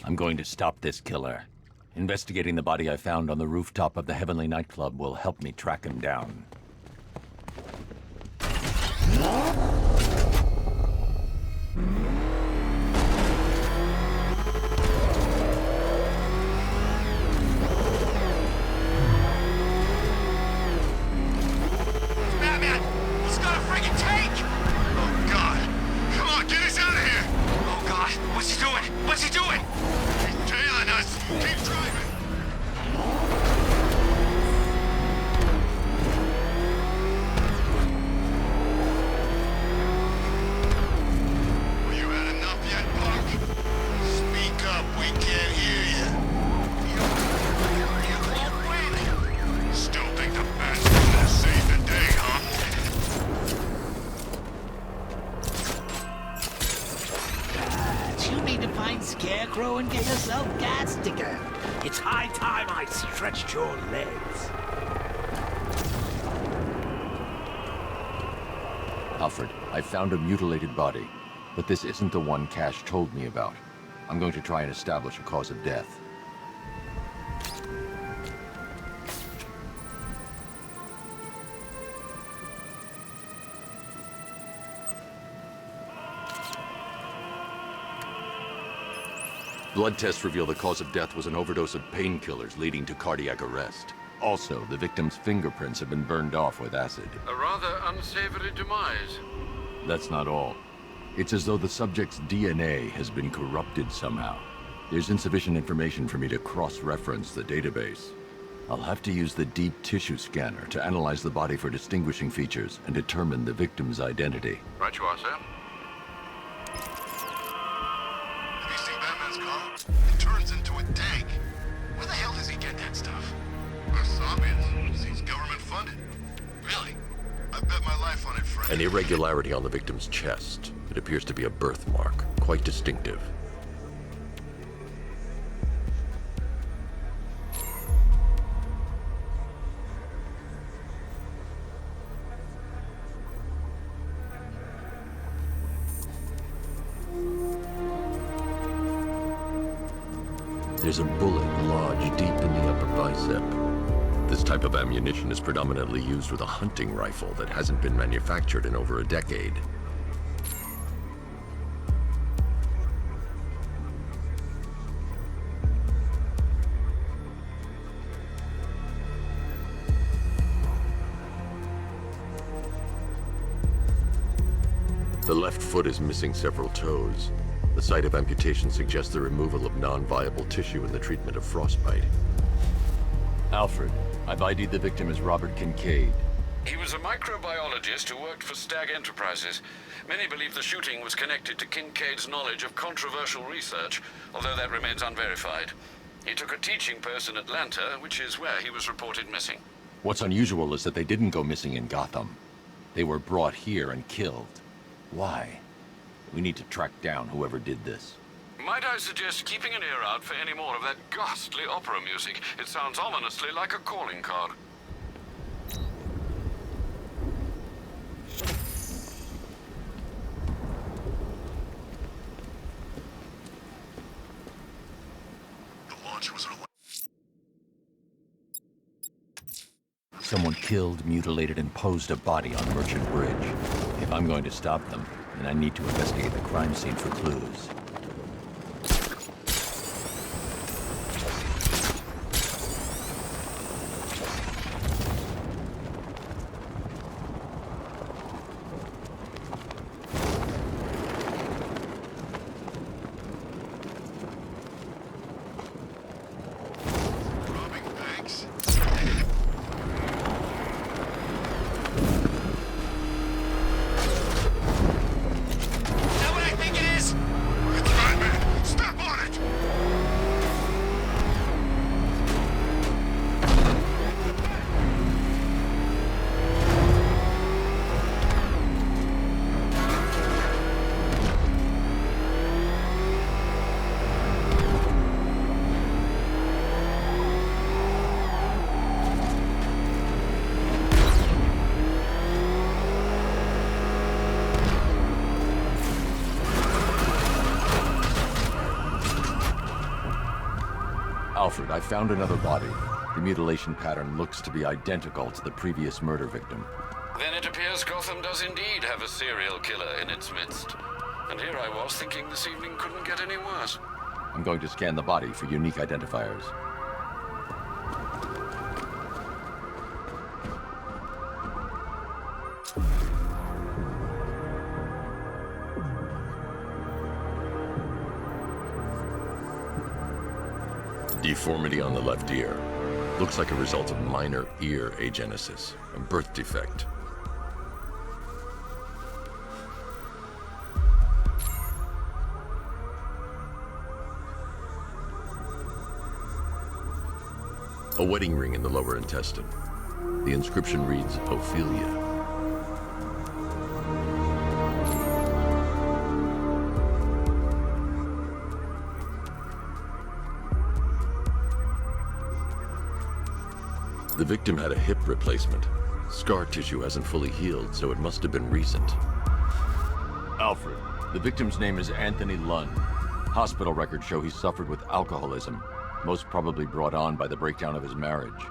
I'm going to stop this killer. Investigating the body I found on the rooftop of the Heavenly Nightclub will help me track him down. Scarecrow and get yourself gassed again. It's high time I stretched your legs. Alfred, I found a mutilated body, but this isn't the one Cash told me about. I'm going to try and establish a cause of death. Blood tests reveal the cause of death was an overdose of painkillers leading to cardiac arrest. Also, the victim's fingerprints have been burned off with acid. A rather unsavory demise. That's not all. It's as though the subject's DNA has been corrupted somehow. There's insufficient information for me to cross-reference the database. I'll have to use the deep tissue scanner to analyze the body for distinguishing features and determine the victim's identity. Right you are, sir. It turns into a tank. Where the hell does he get that stuff? That's obvious. He's government funded. Really? I bet my life on it, friend. An irregularity on the victim's chest. It appears to be a birthmark, quite distinctive. There's a bullet lodged deep in the upper bicep. This type of ammunition is predominantly used with a hunting rifle that hasn't been manufactured in over a decade. The left foot is missing several toes. The site of amputation suggests the removal of non-viable tissue in the treatment of frostbite. Alfred, I've ID'd the victim as Robert Kincaid. He was a microbiologist who worked for Stag Enterprises. Many believe the shooting was connected to Kincaid's knowledge of controversial research, although that remains unverified. He took a teaching post in Atlanta, which is where he was reported missing. What's unusual is that they didn't go missing in Gotham. They were brought here and killed. Why? We need to track down whoever did this. Might I suggest keeping an ear out for any more of that ghastly opera music? It sounds ominously like a calling card. Someone killed, mutilated, and posed a body on Merchant Bridge. If I'm going to stop them, then I need to investigate the crime scene for clues. Alfred, I found another body. The mutilation pattern looks to be identical to the previous murder victim. Then it appears Gotham does indeed have a serial killer in its midst. And here I was thinking this evening couldn't get any worse. I'm going to scan the body for unique identifiers. Deformity on the left ear. Looks like a result of minor ear agenesis, a birth defect. A wedding ring in the lower intestine. The inscription reads, Ophelia. The victim had a hip replacement. Scar tissue hasn't fully healed, so it must have been recent. Alfred, the victim's name is Anthony Lund. Hospital records show he suffered with alcoholism, most probably brought on by the breakdown of his marriage.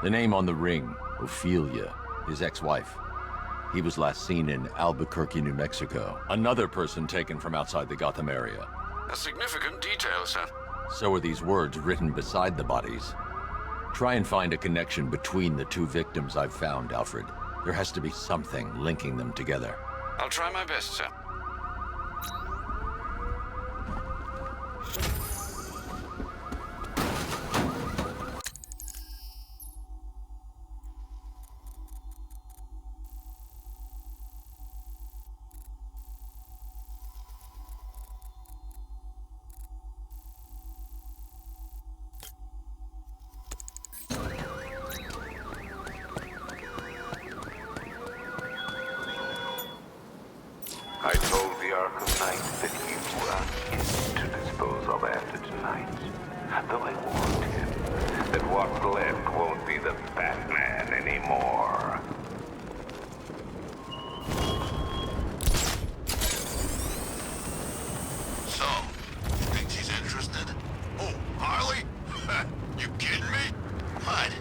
The name on the ring, Ophelia, his ex-wife. He was last seen in Albuquerque, New Mexico. Another person taken from outside the Gotham area. A significant detail, sir. So are these words written beside the bodies. Try and find a connection between the two victims I've found, Alfred. There has to be something linking them together. I'll try my best, sir. I told the Arkham Knight that he was his to dispose of after tonight. Though I warned him that what's left won't be the Batman anymore. So, think she's interested? Oh, Harley? You kidding me? What?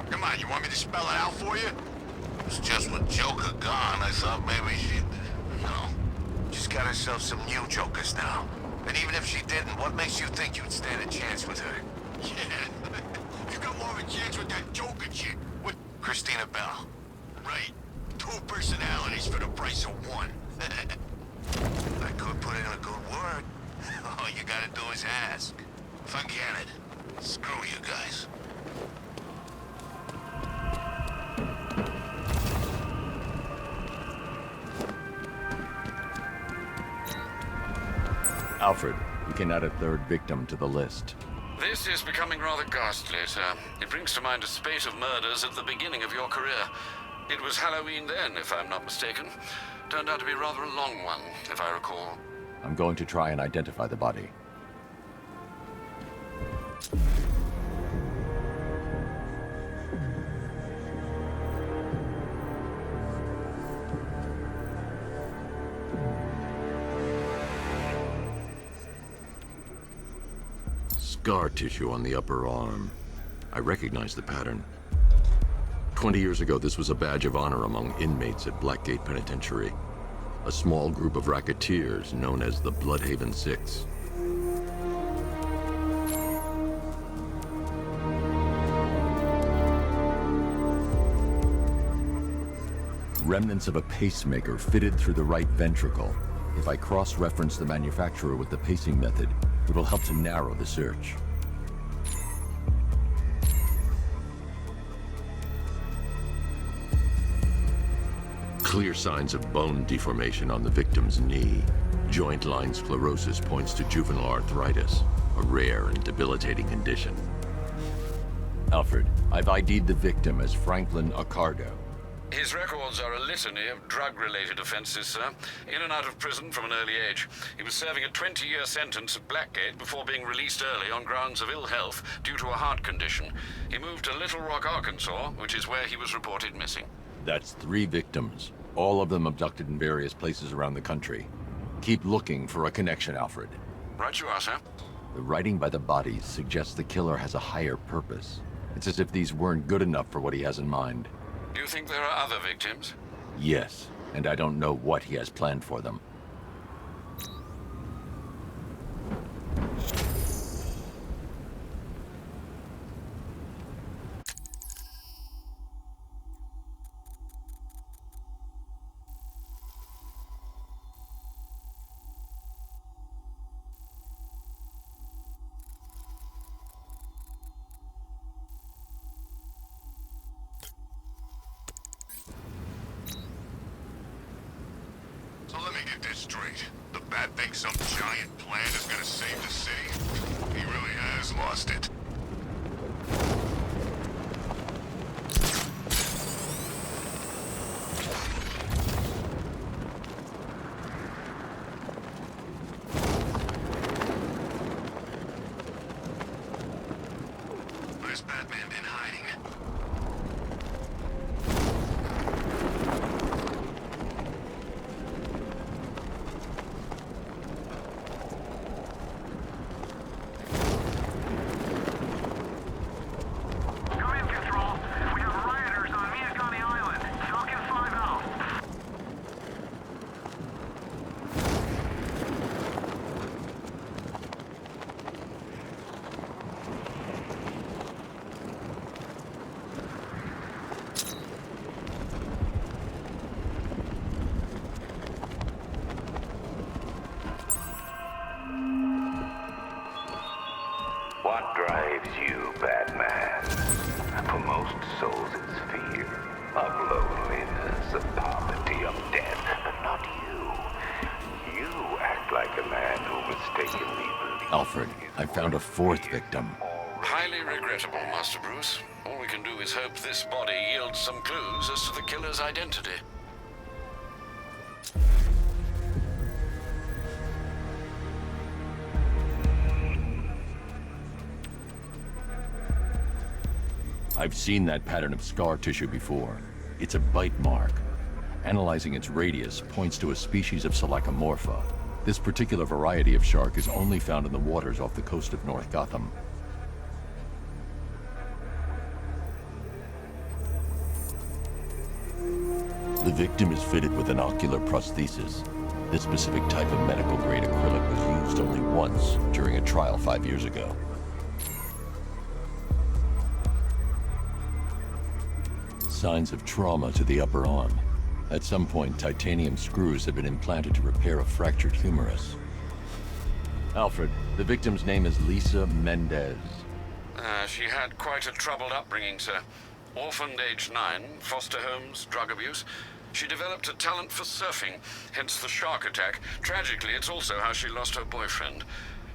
Come on, you want me to spell it out for you? It's just with Joker gone, I thought maybe she'd... No. She's got herself some new Jokers now. And even if she didn't, what makes you think you'd stand a chance with her? Yeah, you got more of a chance with that Joker chick. With Christina Bell. Right. 2 personalities for the price of 1. I could put in a good word. All you gotta do is ask. Forget it. Screw you guys. Alfred, we can add a third victim to the list. This is becoming rather ghastly, sir. It brings to mind a spate of murders at the beginning of your career. It was Halloween then, if I'm not mistaken. Turned out to be rather a long one, if I recall. I'm going to try and identify the body. Scar tissue on the upper arm. I recognize the pattern. 20 years ago, this was a badge of honor among inmates at Blackgate Penitentiary. A small group of racketeers known as the Bloodhaven Six. Remnants of a pacemaker fitted through the right ventricle. If I cross-reference the manufacturer with the pacing method, it will help to narrow the search. Clear signs of bone deformation on the victim's knee. Joint line sclerosis points to juvenile arthritis, a rare and debilitating condition. Alfred, I've ID'd the victim as Franklin Accardo. His records are a litany of drug-related offenses, sir. In and out of prison from an early age. He was serving a 20-year sentence at Blackgate before being released early on grounds of ill health due to a heart condition. He moved to Little Rock, Arkansas, which is where he was reported missing. That's 3 victims, all of them abducted in various places around the country. Keep looking for a connection, Alfred. Right you are, sir. The writing by the bodies suggests the killer has a higher purpose. It's as if these weren't good enough for what he has in mind. Do you think there are other victims? Yes, and I don't know what he has planned for them. So let me get this straight. The Bat thinks some giant plan is gonna save the city? He really has lost it. Where's Batman been hiding? What drives you, Batman? For most souls, it's fear of loneliness, of poverty, of death, but not you. You act like a man who mistakenly believes... Alfred, I found a fourth victim. Highly regrettable, Master Bruce. All we can do is hope this body yields some clues as to the killer's identity. I've seen that pattern of scar tissue before. It's a bite mark. Analyzing its radius points to a species of Selachomorpha. This particular variety of shark is only found in the waters off the coast of North Gotham. The victim is fitted with an ocular prosthesis. This specific type of medical-grade acrylic was used only once during a trial 5 years ago. Signs of trauma to the upper arm. At some point, titanium screws have been implanted to repair a fractured humerus. Alfred, the victim's name is Lisa Mendez. She had quite a troubled upbringing, sir. Orphaned age 9, foster homes, drug abuse. She developed a talent for surfing, hence the shark attack. Tragically, it's also how she lost her boyfriend.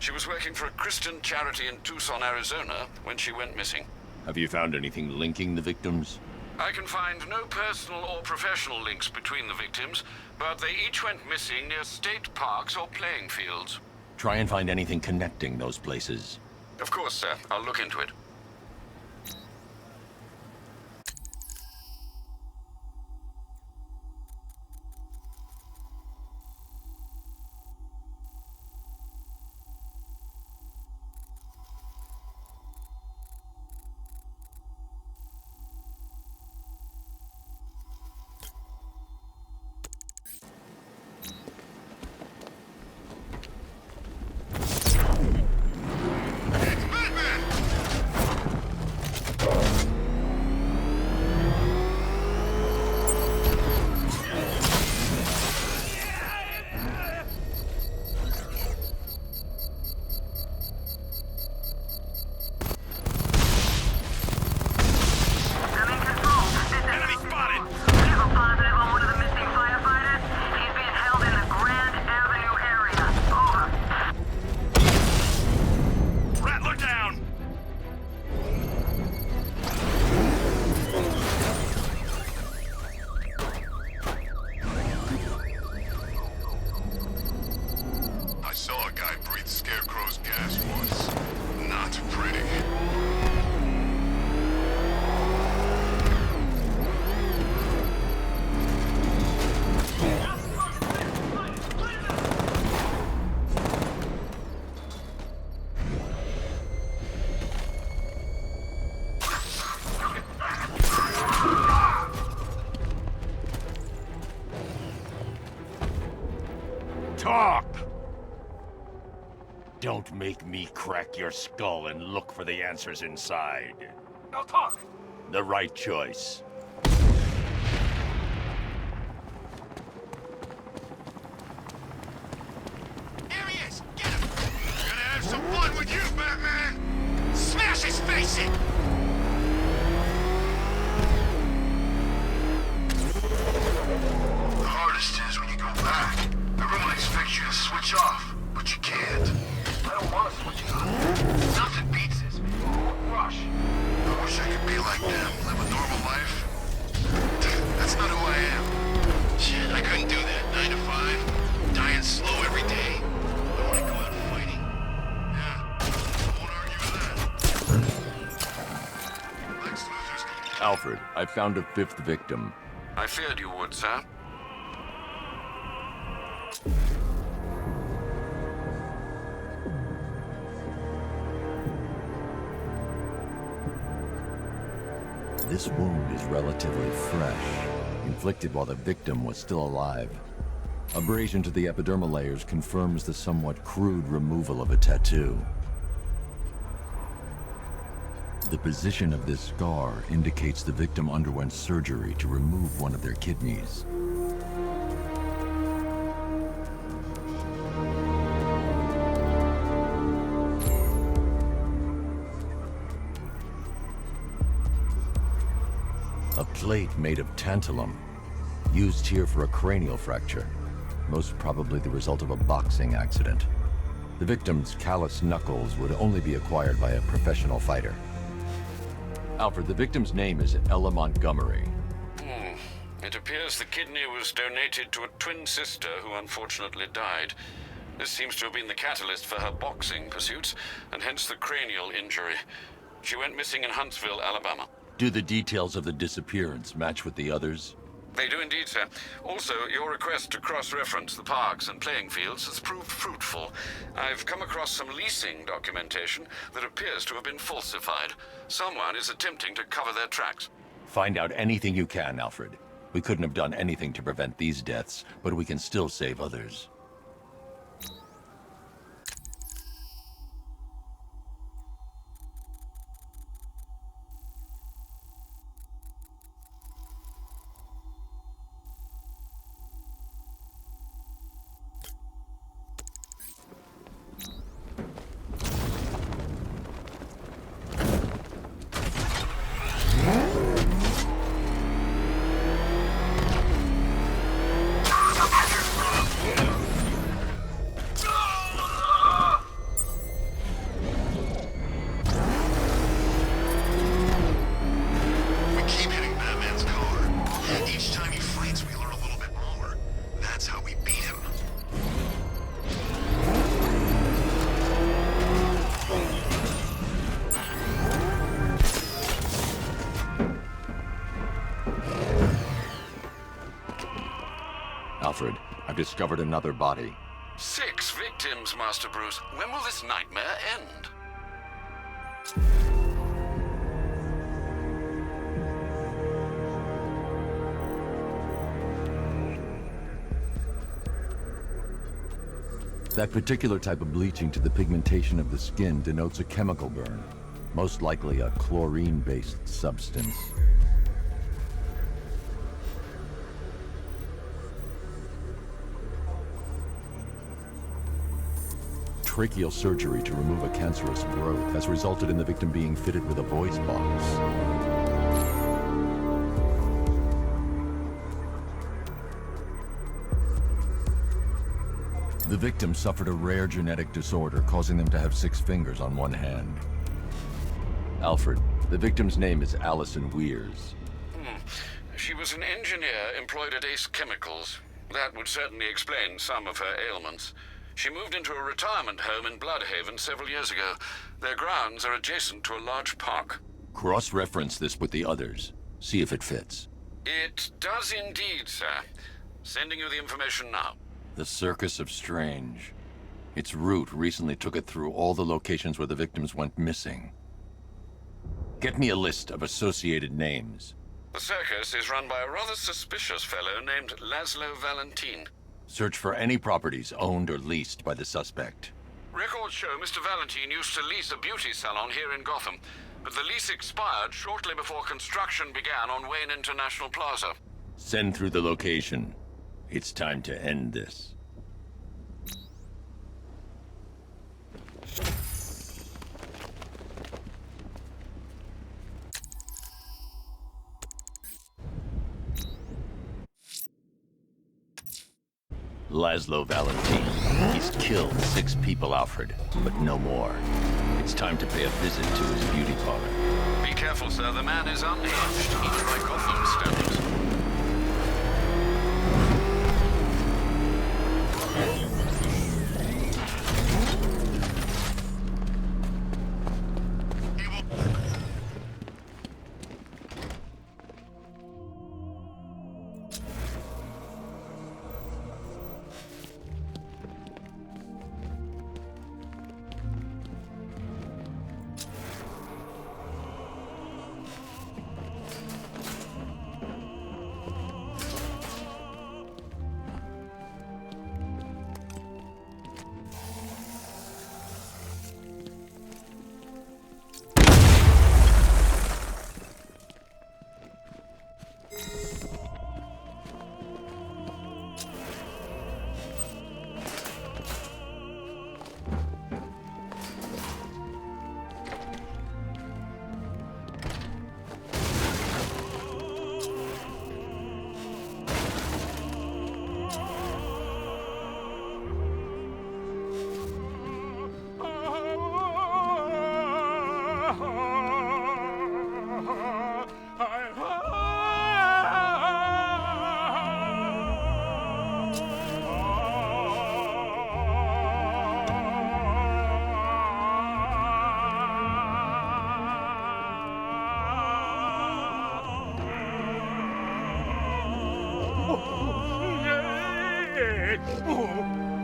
She was working for a Christian charity in Tucson, Arizona, when she went missing. Have you found anything linking the victims? I can find no personal or professional links between the victims, but they each went missing near state parks or playing fields. Try and find anything connecting those places. Of course, sir. I'll look into it. Scarecrow's gas once. Not pretty. Don't make me crack your skull and look for the answers inside. Now talk! The right choice. Here he is! Get him! I'm gonna have some fun with you, Batman! Smash his face in! The hardest is when you go back. Everyone expects you to switch off, but you can't. I don't want to switch it on. Nothing beats this. Rush. I wish I could be like them, live a normal life. That's not who I am. Shit, I couldn't do that. 9 to 5, dying slow every day. I want to go out fighting. Yeah, I won't argue with that. Lex Luthor's gonna... Alfred, I found a 5th victim. I feared you would, sir. This wound is relatively fresh, inflicted while the victim was still alive. Abrasion to the epidermal layers confirms the somewhat crude removal of a tattoo. The position of this scar indicates the victim underwent surgery to remove one of their kidneys. A plate made of tantalum, used here for a cranial fracture, most probably the result of a boxing accident. The victim's calloused knuckles would only be acquired by a professional fighter. Alfred, the victim's name is Ella Montgomery. It appears the kidney was donated to a twin sister who unfortunately died. This seems to have been the catalyst for her boxing pursuits, and hence the cranial injury. She went missing in Huntsville, Alabama. Do the details of the disappearance match with the others? They do indeed, sir. Also, your request to cross-reference the parks and playing fields has proved fruitful. I've come across some leasing documentation that appears to have been falsified. Someone is attempting to cover their tracks. Find out anything you can, Alfred. We couldn't have done anything to prevent these deaths, but we can still save others. Alfred, I've discovered another body. 6 victims, Master Bruce. When will this nightmare end? That particular type of bleaching to the pigmentation of the skin denotes a chemical burn, most likely a chlorine-based substance. Tracheal surgery to remove a cancerous growth has resulted in the victim being fitted with a voice box. The victim suffered a rare genetic disorder, causing them to have 6 fingers on one hand. Alfred, the victim's name is Allison Weirs. She was an engineer employed at Ace Chemicals. That would certainly explain some of her ailments. She moved into a retirement home in Bloodhaven several years ago. Their grounds are adjacent to a large park. Cross-reference this with the others. See if it fits. It does indeed, sir. Sending you the information now. The Circus of Strange. Its route recently took it through all the locations where the victims went missing. Get me a list of associated names. The circus is run by a rather suspicious fellow named Laszlo Valentin. Search for any properties owned or leased by the suspect. Records show Mr. Valentine used to lease a beauty salon here in Gotham, but the lease expired shortly before construction began on Wayne International Plaza. Send through the location. It's time to end this. Laszlo Valentine. He's killed 6 people, Alfred, but no more. It's time to pay a visit to his beauty parlor. Be careful, sir. The man is unhinged, even by Gotham standards.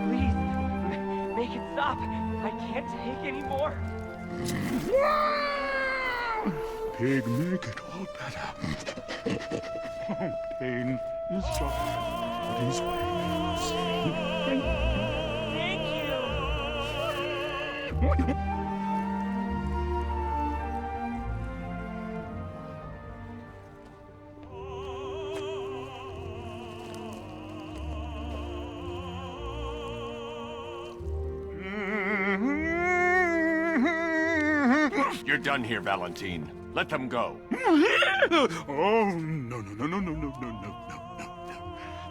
Please, make it stop. I can't take anymore. Pig, make it all better. Pain is just what his ways. Thank you. You're done here, Valentine. Let them go. Oh, no.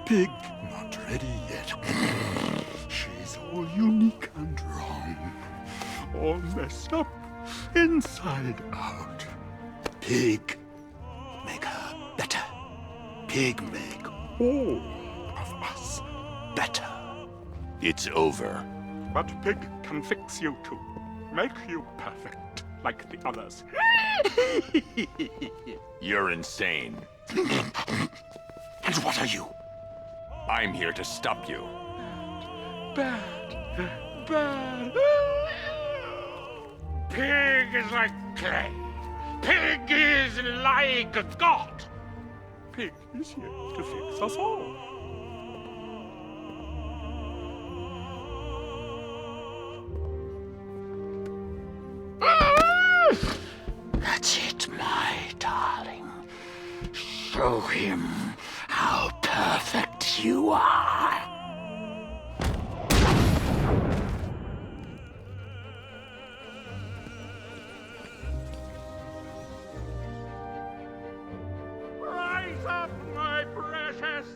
Pig, not ready yet. She's all unique and wrong. All messed up, inside out. Pig, make her better. Pig, make all of us better. It's over. But Pig can fix you too. Make you perfect, like the others. You're insane. And what are you? I'm here to stop you. Bad. Pig is like clay. Pig is like a god. Pig is here to fix us all. That's it, my darling. Show him how perfect you are. Rise up, my precious.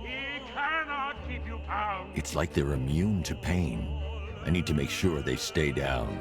He cannot keep you bound. It's like they're immune to pain. I need to make sure they stay down.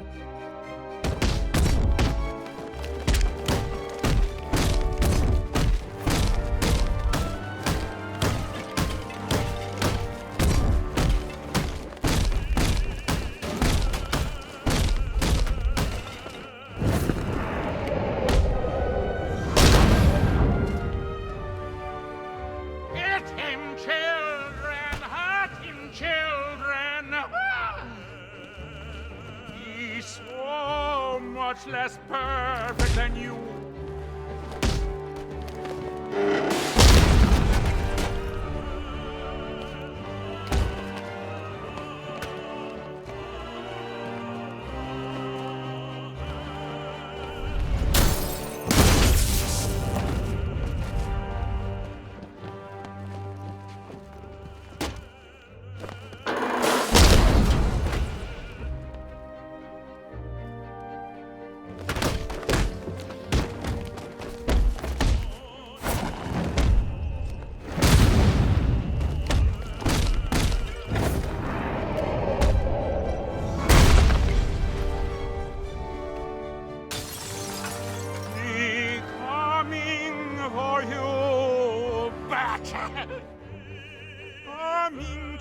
Hit him, children! Hurt him, children! He's so much less perfect than you.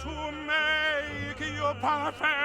to make you perfect.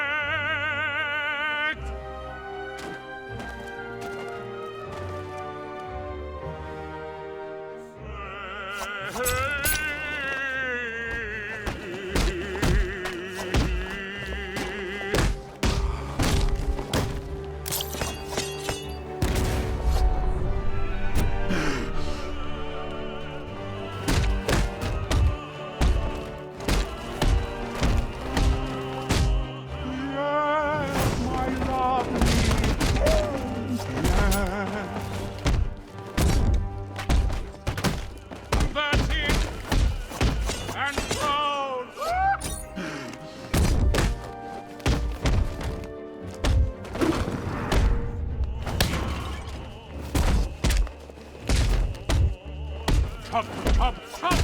Chop, chop, chop!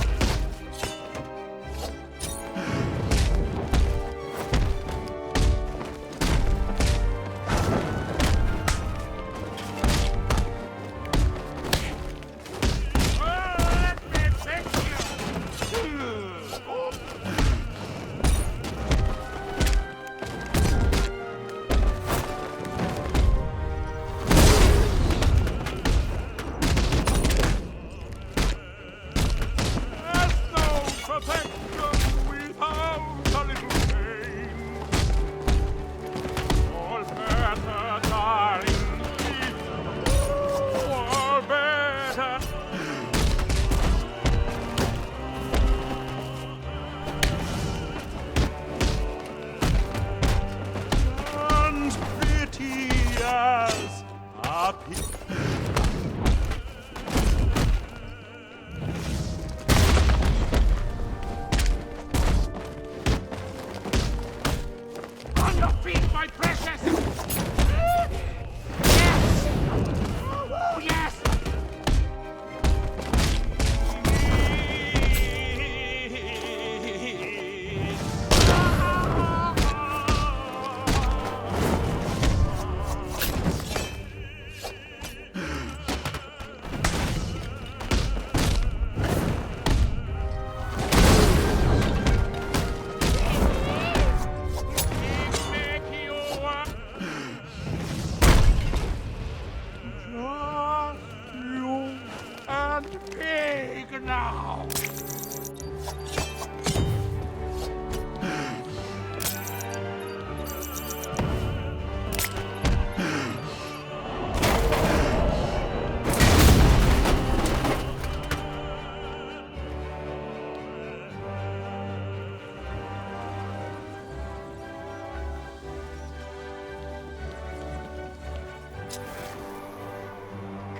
Let me fix you! On your feet, my precious! Yes! Oh, yes! Pig now!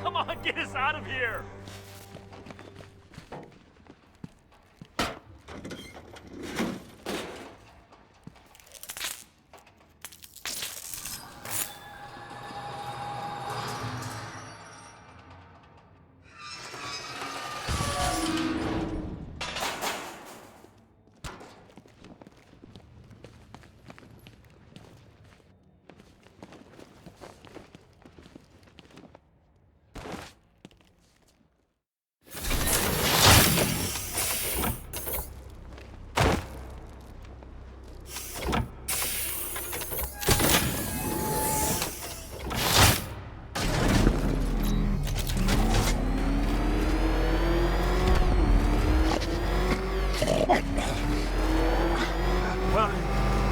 Come on, get us out of here!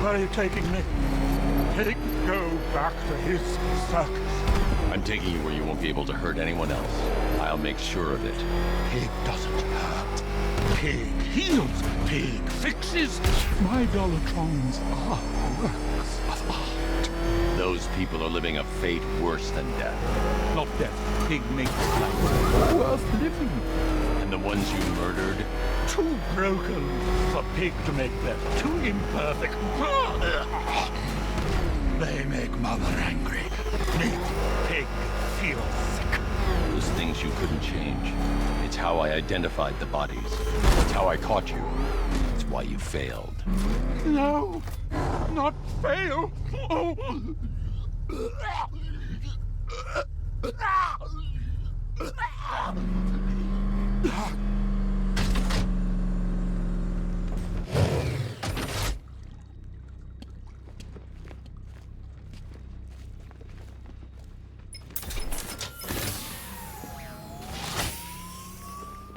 Where are you taking me? Pig, go back to his circus. I'm taking you where you won't be able to hurt anyone else. I'll make sure of it. Pig doesn't hurt. Pig heals. Pig fixes. My Dolatrons are works of art. Those people are living a fate worse than death. Not death. Pig makes life worth living. And the ones you murdered? Too broken for Pig to make them. Too imperfect. They make Mother angry. Make Pig feel sick. Those things you couldn't change. It's how I identified the bodies. It's how I caught you. It's why you failed. No, not fail. Oh.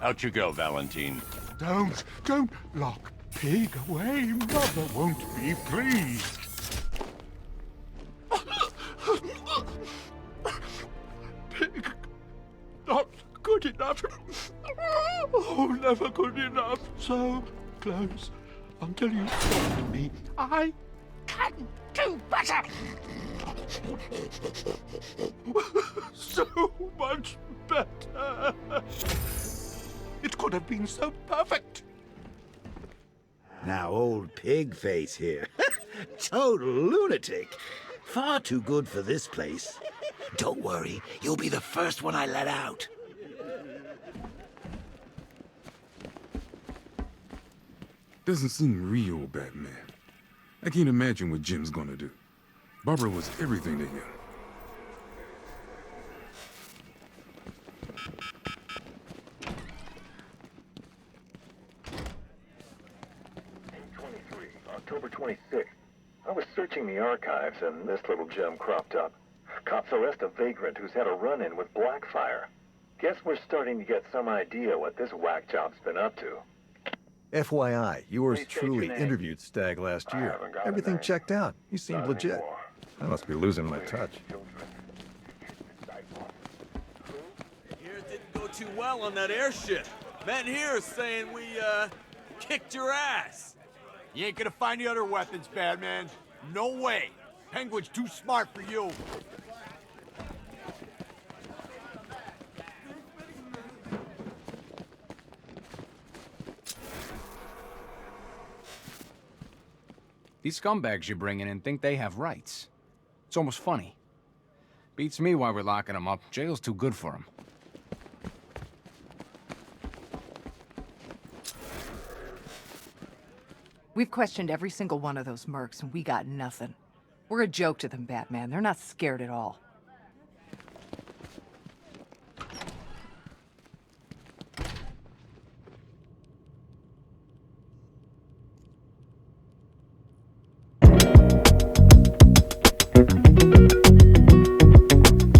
Out you go, Valentine. Don't lock Pig away. Mother won't be pleased. Pig, not good enough. Oh, never good enough. So close until you stop me. I can do better. So much better. It could have been so perfect. Now old pig face here. Total lunatic. Far too good for this place. Don't worry, you'll be the first one I let out. Doesn't seem real, Batman. I can't imagine what Jim's gonna do. Barbara was everything to him. October 26th. I was searching the archives and this little gem cropped up. Cops arrest a vagrant who's had a run-in with Blackfire. Guess we're starting to get some idea what this whack job's been up to. FYI, yours truly interviewed Stagg last year. Everything checked out. He seemed legit. I must be losing my touch. Here it didn't go too well on that airship. Men here saying we, kicked your ass. You ain't gonna find the other weapons, Batman. No way. Penguin's too smart for you. These scumbags you're bringing in think they have rights. It's almost funny. Beats me why we're locking them up. Jail's too good for them. We've questioned every single one of those mercs, and we got nothing. We're a joke to them, Batman. They're not scared at all.